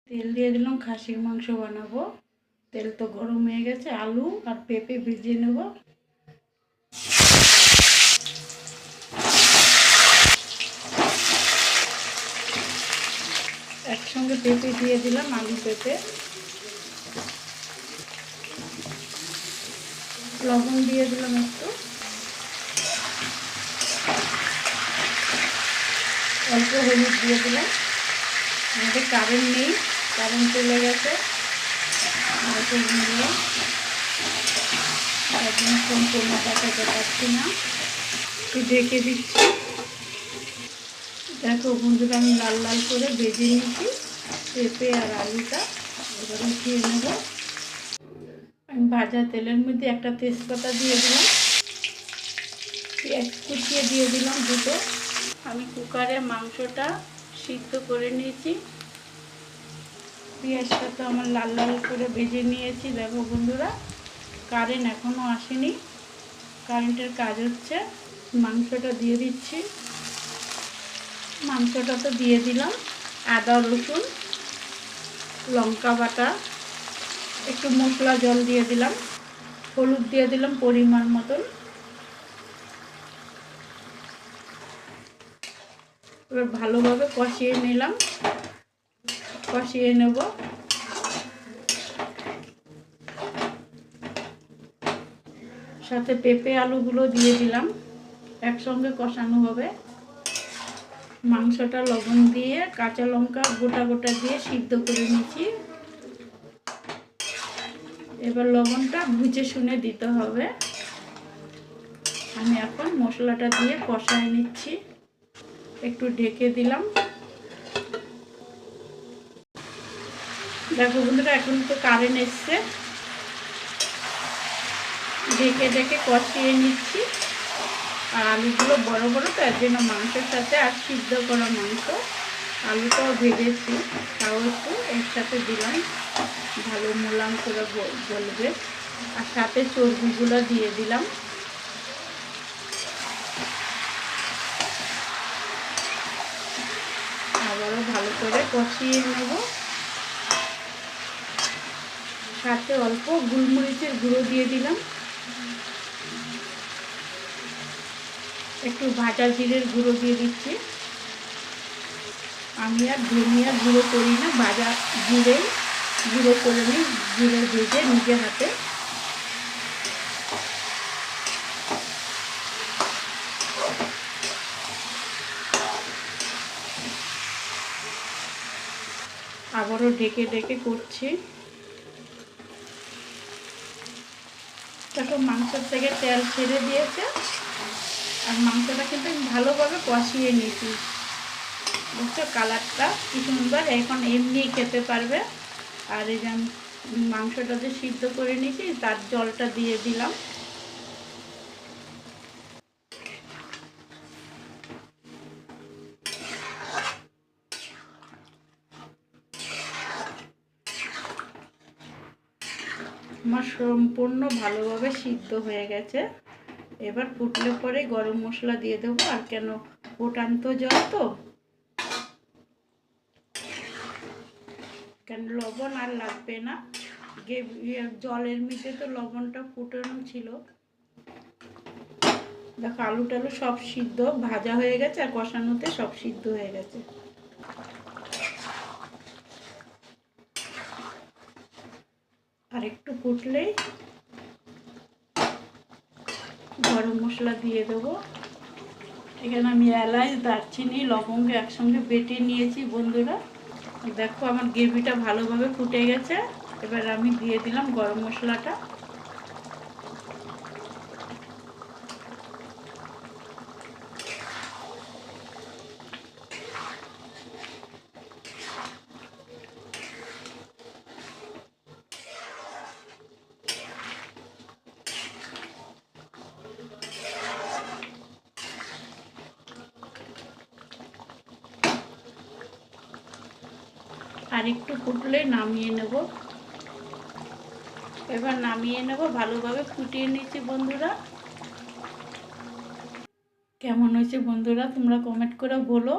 তেল দিয়ে দিলাম, খাসির মাংস বানাবো। তেল তো গরম হয়ে গেছে, আলু আর পেঁপে ভিজিয়ে নেব। একসঙ্গে পেঁপে দিয়ে দিলাম, আলু পেঁপে। লবণ দিয়ে দিলাম একটু, অল্প হলুদ দিয়ে দিলাম। আমাদের কারেন্ট নেই, কারেন্ট চলে গেছে। একদম সম্পূর্ণ দেখাতে পারছি না, একটু ঢেকে দিচ্ছি। দেখো বন্ধুরা, আমি লাল লাল করে ভেজে নিয়েছি পেঁপে আর আলুটা। এবার উঠিয়ে নেব। আমি ভাজা তেলের মধ্যে একটা তেজপাতা দিয়ে দিলাম, পেঁয়াজ কুচিয়ে দিয়ে দিলাম দুটো। আমি কুকারে মাংসটা সিদ্ধ করে নিয়েছি। পেঁয়াজটা তো আমার লাল লাল করে ভেজে নিয়েছি। দেখো বন্ধুরা, কারেন্ট এখনও আসেনি, কারেন্টের কাজ হচ্ছে। মাংসটা দিয়ে দিচ্ছি। মাংসটা তো দিয়ে দিলাম। আদা রসুন লঙ্কা বাটা, একটু মশলা জল দিয়ে দিলাম, হলুদ দিয়ে দিলাম পরিমাণ মতন। এবার ভালোভাবে কষিয়ে নিলাম, কষিয়ে নেব। সাথে পেঁপে আলুগুলো দিয়ে দিলাম, একসঙ্গে কষানো হবে। মাংসটা লবণ দিয়ে কাঁচা লঙ্কা গোটা গোটা দিয়ে সিদ্ধ করে নিয়েছি। এবার লবণটা বুঝে শুনে দিতে হবে। আমি এখন মশলাটা দিয়ে কষায় নিচ্ছি, একটু ঢেকে দিলাম। দেখো বন্ধুরা, এখন তো কারেন্ট এসছে, ঢেকে ঢেকে কষিয়ে নিচ্ছি। আর আলুগুলো বড় বড়, তার জন্য মাংসের সাথে আর সিদ্ধ করা মাংস, আলুটাও ভেজেছি, তাও একটু এর সাথে দিলাম, ভালো মোলাম করে বলবে। আর সাথে চর্বিগুলো দিয়ে দিলাম। আবারও ভালো করে কষিয়ে নেব। সাথে অল্প গোলমরিচের গুঁড়ো দিয়ে দিলাম, একটু ভাজা জিরের গুঁড়ো দিয়ে দিচ্ছি। আমি আর ধনিয়ার গুঁড়ো করি না, ভাজা জিরেই গুঁড়ো করে নিই, জিরে ভেজে নিজের হাতে। আবারও ঢেকে ঢেকে করছি। দেখো মাংসের থেকে তেল ছেড়ে দিয়েছে, আর মাংসটা কিন্তু ভালোভাবে কষিয়ে নিয়েছি। বুঝছো কালারটা কি সুন্দর, এখন এমনিই খেতে পারবে। আর এই যে মাংসটা যে সিদ্ধ করে নিয়েছি, তার জলটা দিয়ে দিলাম। আমার সম্পূর্ণ ভালোভাবে সিদ্ধ হয়ে গেছে। এবার ফুটলে পরে গরম মশলা দিয়ে দেবো। আর কেন, ফুটান্ত জল তো, কেন লবণ আর লাগবে না, জলের মধ্যে তো লবণটা ফুটানো ছিল। দেখো আলু টালু সব সিদ্ধ ভাজা হয়ে গেছে, আর কষানোতে সব সিদ্ধ হয়ে গেছে। আর একটু ফুটলেই গরম মশলা দিয়ে দেবো। এখানে আমি এলাচ দারচিনি লবঙ্গ একসঙ্গে বেটে নিয়েছি বন্ধুরা। দেখো আমার গ্রেভিটা ভালোভাবে ফুটে গেছে। এবার আমি দিয়ে দিলাম গরম মশলাটা। আর একটু ফুটলে নামিয়ে নেব। এবার নামিয়ে নেব, ভালোভাবে ফুটিয়ে নিয়েছি বন্ধুরা। কেমন হয়েছে বন্ধুরা তোমরা কমেন্ট করে বলো।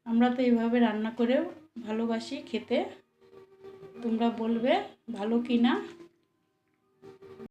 আমরা তো এইভাবে রান্না করেও ভালোবাসি খেতে। তোমরা বলবে ভালো কি না।